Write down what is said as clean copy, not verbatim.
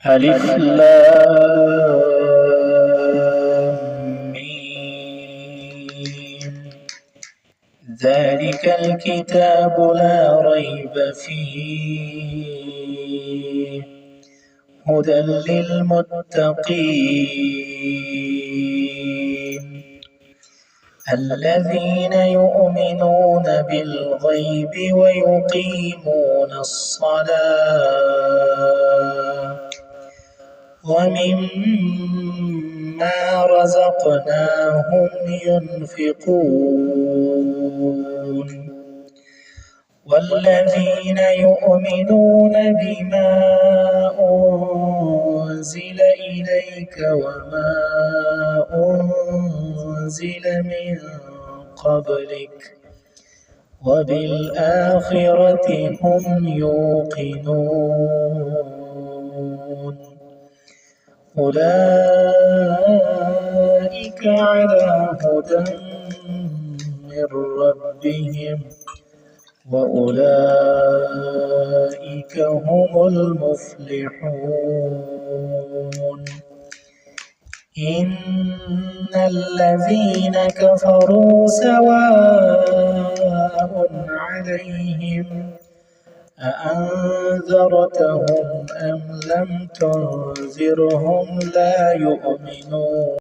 ألف لام ميم. ذلك الكتاب لا ريب فيه هدى للمتقين الذين يؤمنون بالغيب ويقيمون الصلاة ومما رزقناهم ينفقون والذين يؤمنون بما أنزل إليك وما أنزل من قبلك وبالآخرة هم يوقنون أولئك على هدى من ربهم وأولئك هم المفلحون إن الذين كفروا سواء عليهم أأنذرتهم أم لم تنذرهم لا يؤمنون.